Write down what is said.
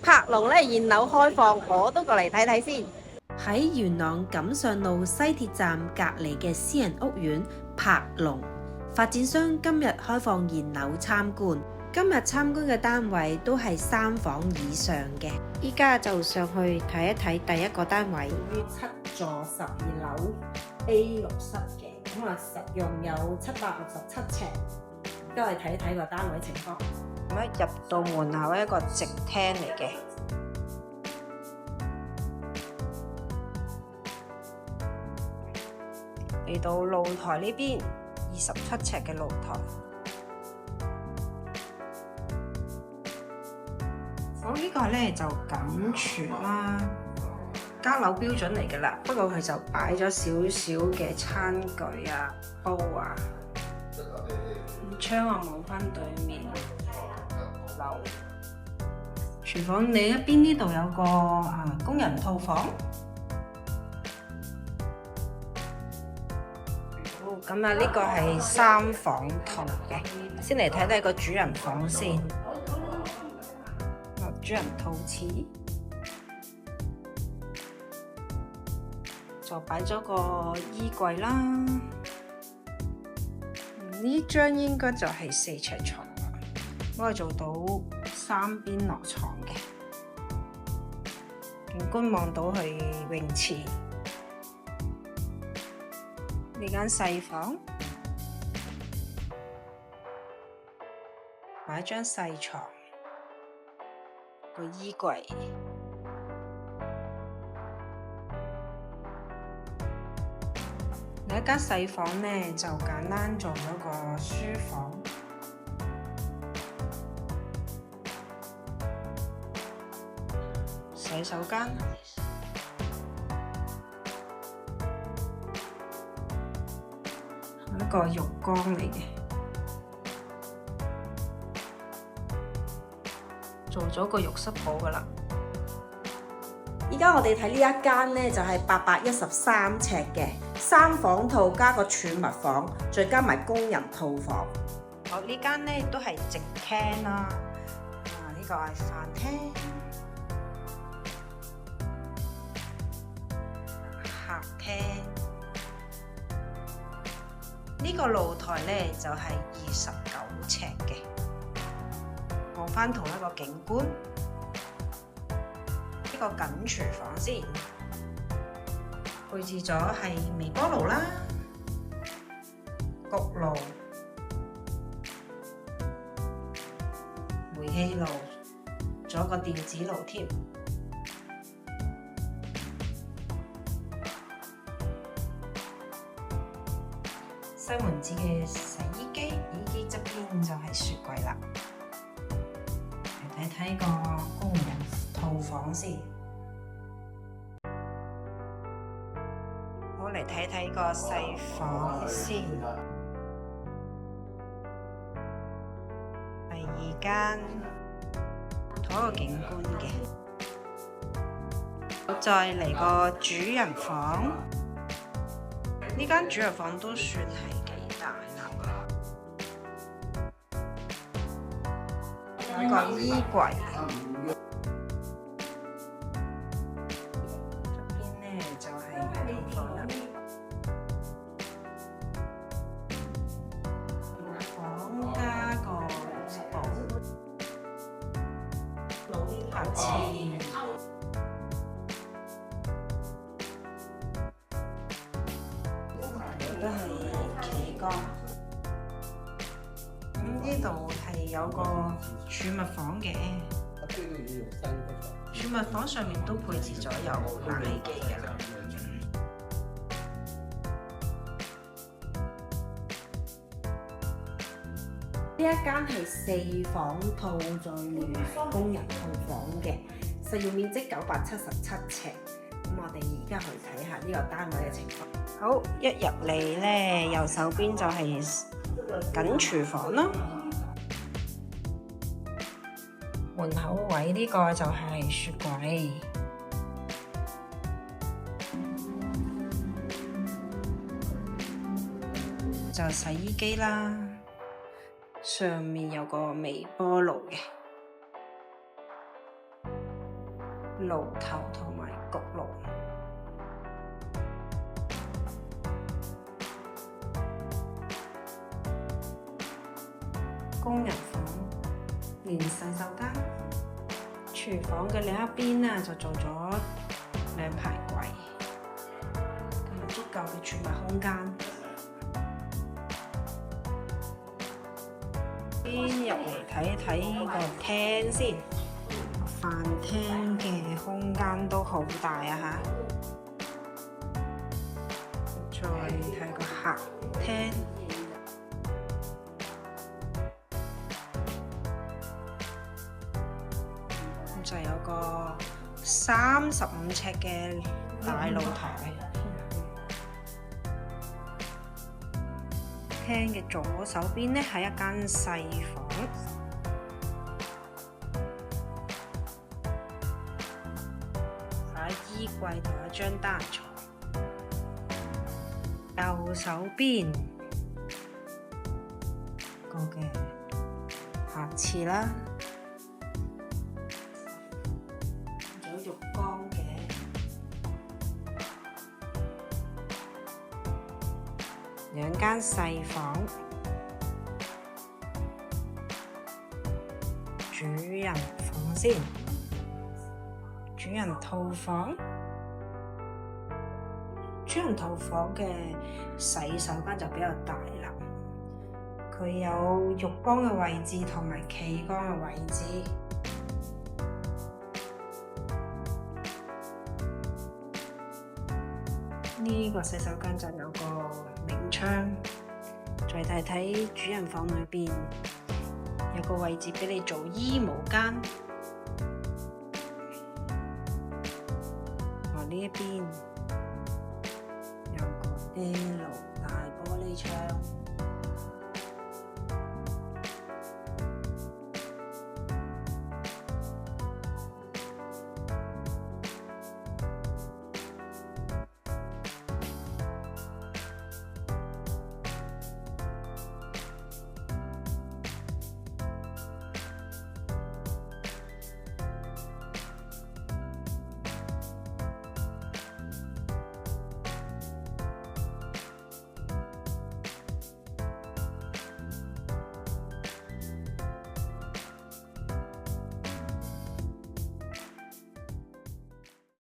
柏龍咧現樓開放，我都過嚟睇睇先。喺元朗錦上路西鐵站隔離嘅私人屋苑柏龍，發展商今日開放現樓參觀。今日參觀嘅單位都係3房以上嘅，依家就上去睇一睇第一個單位，於7座12樓 A6 室嘅，咁啊實用有767尺，都係睇一睇個單位情況。咁一入到門口一個直廳嚟嘅。嚟到露台呢邊27尺嘅露台，我呢個咧就緊廚啦，家樓標準嚟㗎啦。不過佢就擺咗少少嘅餐具啊、煲啊，窗啊望返對面樓。廚房另一邊呢度有個工人套房。咁啊，呢個係3房套嘅，先嚟睇睇個主人房先。主人套廁就擺咗個衣櫃啦。呢張應該就係4尺床啦，可以做到3邊落床嘅，景觀望到去泳池。呢間細房擺張細床，個衣櫃。另一間細房呢，就簡單做咗個書房，洗手間。一個浴缸嚟嘅，做咗個浴室寶㗎喇。依家我哋睇呢一間呢，就係813尺嘅3房套加個儲物房，再加埋工人套房。好，呢間呢都係直廳啦。呢個係飯廳、客廳。呢個露台呢就係29尺嘅，望返同一個景觀。呢個緊廚房先，配置咗係微波爐啦、焗爐、煤氣爐，仲有個電子爐添。西門子嘅洗衣機，衣機側邊就係雪櫃啦。嚟睇睇個工人套房先。好，嚟睇睇個細房先。第2間，同一個景觀嘅。再嚟個主人房。呢間主人房都算係幾大啦，一個衣櫃，側邊呢就係套房啦。房加個浴室寶，下次。都係企缸。咁呢度係有個儲物房嘅，儲物房上面都配置咗有冷氣機嘅啦。呢一間係4房套再連工人套房嘅，實用面積977尺。咁我哋而家去睇下呢個單位嘅情況。好，一入嚟呢，右手邊就係緊廚房啦。門口位呢個就係雪櫃，就洗衣機啦，上面有個微波爐嘅爐頭同埋焗爐。工人房連洗手間，廚房嘅另一邊呢就做咗2排櫃，咁足夠嘅儲物空間。先入嚟睇睇個廳先，飯廳嘅空間都好大啊嚇！再睇個客廳。就有個35尺嘅大露台，廳嘅左手邊呢係一間細房，擺衣櫃同一張單床。右手邊個嘅客廁啦。浴缸嘅2間細房，主人房先，主人套房。主人套房嘅洗手間就比較大啦，佢有浴缸嘅位置同埋企缸嘅位置。呢個洗手間就有個明窗，再睇睇主人房裏邊有個位置俾你做衣帽間。呢一邊有個 L 大玻璃窗。